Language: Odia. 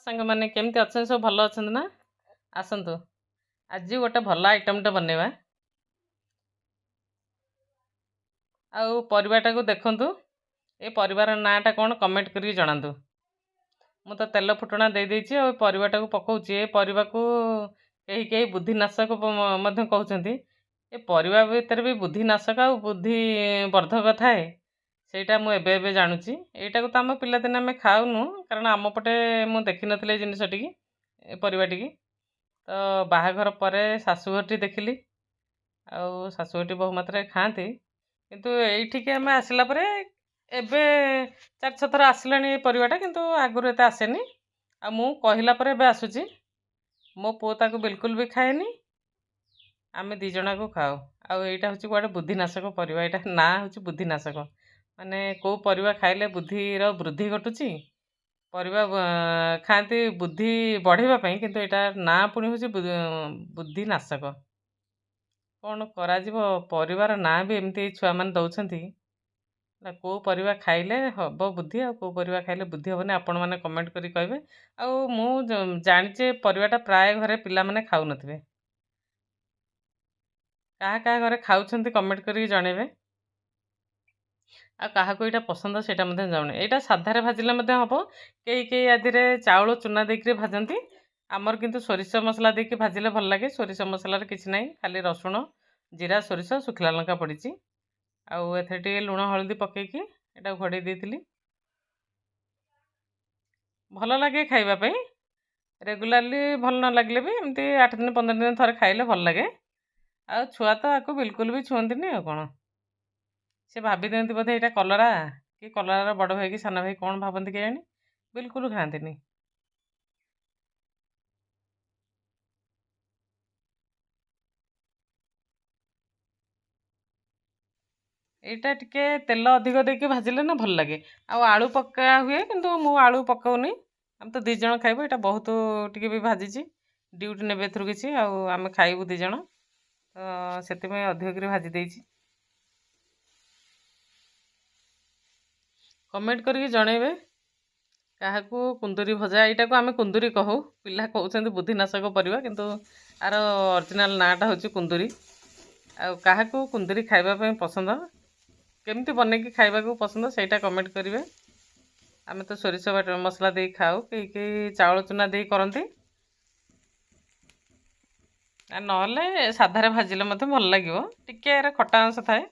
ସାଙ୍ଗମାନେ କେମିତି ଅଛନ୍ତି? ସବୁ ଭଲ ଅଛନ୍ତି ନା? ଆସନ୍ତୁ ଆଜି ଗୋଟେ ଭଲ ଆଇଟମ୍ଟେ ବନେଇବା। ଆଉ ପରିବାଟାକୁ ଦେଖନ୍ତୁ, ଏ ପରିବାର ନାଁଟା କ'ଣ କମେଣ୍ଟ କରିକି ଜଣାନ୍ତୁ। ମୁଁ ତ ତେଲ ଫୁଟଣା ଦେଇଦେଇଛି ଆଉ ପରିବାଟାକୁ ପକାଉଛି। ଏ ପରିବାକୁ କେହି କେହି ବୁଦ୍ଧିନାଶକ ମଧ୍ୟ କହୁଛନ୍ତି। ଏ ପରିବା ଭିତରେ ବି ବୁଦ୍ଧିନାଶକ ଆଉ ବୁଦ୍ଧି ବର୍ଦ୍ଧକ ଥାଏ, ସେଇଟା ମୁଁ ଏବେ ଏବେ ଜାଣୁଛି। ଏଇଟାକୁ ତ ଆମ ପିଲାଦିନେ ଆମେ ଖାଉନୁ, କାରଣ ଆମ ପଟେ ମୁଁ ଦେଖିନଥିଲି ଏ ଜିନିଷଟିକି, ଏ ପରିବାଟିକି। ତ ବାହାଘର ପରେ ଶାଶୁଘରଟି ଦେଖିଲି, ଆଉ ଶାଶୁଘରଟି ବହୁ ମାତ୍ରାରେ ଖାଆନ୍ତି। କିନ୍ତୁ ଏଇଠିକି ଆମେ ଆସିଲା ପରେ ଏବେ 4-6 ଥର ଆସିଲାଣି ଏ ପରିବାଟା, କିନ୍ତୁ ଆଗରୁ ଏତେ ଆସେନି। ଆଉ ମୁଁ କହିଲା ପରେ ଏବେ ଆସୁଛି। ମୋ ପୁଅ ତାକୁ ବିଲକୁଲ ବି ଖାଏନି, ଆମେ 2 ଜଣକୁ ଖାଉ। ଆଉ ଏଇଟା ହେଉଛି କୁଆଡ଼େ ବୁଦ୍ଧିନାଶକ ପରିବା। ଏଇଟା ନାଁ ହେଉଛି ବୁଦ୍ଧିନାଶକ। ମାନେ କେଉଁ ପରିବା ଖାଇଲେ ବୁଦ୍ଧିର ବୃଦ୍ଧି ଘଟୁଛି। ପରିବା ଖାଆନ୍ତି ବୁଦ୍ଧି ବଢ଼େଇବା ପାଇଁ, କିନ୍ତୁ ଏଇଟା ନାଁ ପୁଣି ହେଉଛି ବୁଦ୍ଧିନାଶକ। କ'ଣ କରାଯିବ? ପରିବାର ନାଁ ବି ଏମିତି ଛୁଆମାନେ ଦେଉଛନ୍ତି। କେଉଁ ପରିବା ଖାଇଲେ ହେବ ବୁଦ୍ଧି, ଆଉ କେଉଁ ପରିବା ଖାଇଲେ ବୁଦ୍ଧି ହେବନି, ଆପଣମାନେ କମେଣ୍ଟ କରି କହିବେ। ଆଉ ମୁଁ ଜାଣିଛି ପରିବାଟା ପ୍ରାୟ ଘରେ ପିଲାମାନେ ଖାଉନଥିବେ। କାହା ଘରେ ଖାଉଛନ୍ତି କମେଣ୍ଟ କରିକି ଜଣେଇବେ। ଆଉ କାହାକୁ ଏଇଟା ପସନ୍ଦ ସେଇଟା ମଧ୍ୟ ଜଣେ। ଏଇଟା ସାଧାରେ ଭାଜିଲେ ମଧ୍ୟ ହେବ। କେହି କେହି ଆଦିରେ ଚାଉଳ ଚୁନା ଦେଇକରି ଭାଜନ୍ତି। ଆମର କିନ୍ତୁ ସୋରିଷ ମସଲା ଦେଇକି ଭାଜିଲେ ଭଲ ଲାଗେ। ସୋରିଷ ମସଲାରେ କିଛି ନାହିଁ, ଖାଲି ରସୁଣ, ଜିରା, ସୋରିଷ, ଶୁଖିଲା ଲଙ୍କା ପଡ଼ିଛି। ଆଉ ଏଥିରେ ଟିକେ ଲୁଣ ହଳଦୀ ପକାଇକି ଏଟାକୁ ଘୋଡ଼େଇ ଦେଇଥିଲି। ଭଲ ଲାଗେ ଖାଇବା ପାଇଁ। ରେଗୁଲାରଲି ଭଲ ନ ଲାଗିଲେ ବି ଏମିତି 8 ଦିନ 15 ଦିନ ଥରେ ଖାଇଲେ ଭଲ ଲାଗେ। ଆଉ ଛୁଆ ତ ଆକୁ ବିଲକୁଲ ବି ଛୁଅନ୍ତିନି। ଆଉ କ'ଣ, ସେ ଭାବି ଦିଅନ୍ତି ବୋଧେ ଏଇଟା କଲରା, କି କଲରାର ବଡ଼ ଭାଇ କି ସାନ ଭାଇ, କ'ଣ ଭାବନ୍ତି କେଜାଣି, ବିଲକୁଲ ଖାଆନ୍ତିନି। ଏଇଟା ଟିକେ ତେଲ ଅଧିକ ଦେଇକି ଭାଜିଲେ ନା ଭଲ ଲାଗେ। ଆଉ ଆଳୁ ପକା ହୁଏ, କିନ୍ତୁ ମୁଁ ଆଳୁ ପକାଉନି। ଆମେ ତ 2 ଜଣ ଖାଇବୁ। ଏଇଟା ବହୁତ ଟିକେ ବି ଭାଜିଛି, ଡ୍ୟୁଟି ନେବେ ଏଥିରୁ କିଛି, ଆଉ ଆମେ ଖାଇବୁ 2 ଜଣ, ତ ସେଥିପାଇଁ ଅଧିକ କରି ଭାଜି ଦେଇଛି। କମେଣ୍ଟ କରିକି ଜଣେଇବେ କାହାକୁ କୁନ୍ଦୁରି ଭଜା, ଏଇଟାକୁ ଆମେ କୁନ୍ଦୁରି କହୁ। ପିଲା କହୁଛନ୍ତି ବୁଦ୍ଧିନାଶକ ପରିବା, କିନ୍ତୁ ଆର ଅରିଜିନାଲ ନାଁଟା ହେଉଛି କୁନ୍ଦୁରି। ଆଉ କାହାକୁ କୁନ୍ଦୁରି ଖାଇବା ପାଇଁ ପସନ୍ଦ, କେମିତି ବନେଇକି ଖାଇବାକୁ ପସନ୍ଦ, ସେଇଟା କମେଣ୍ଟ କରିବେ। ଆମେ ତ ସୋରିଷ ମସଲା ଦେଇ ଖାଉ, କେହି କେହି ଚାଉଳ ଚୁନା ଦେଇ କରନ୍ତି। ନହେଲେ ସାଧାରେ ଭାଜିଲେ ମଧ୍ୟ ଭଲ ଲାଗିବ। ଟିକେ ଏର ଖଟା ଅଂଶ ଥାଏ,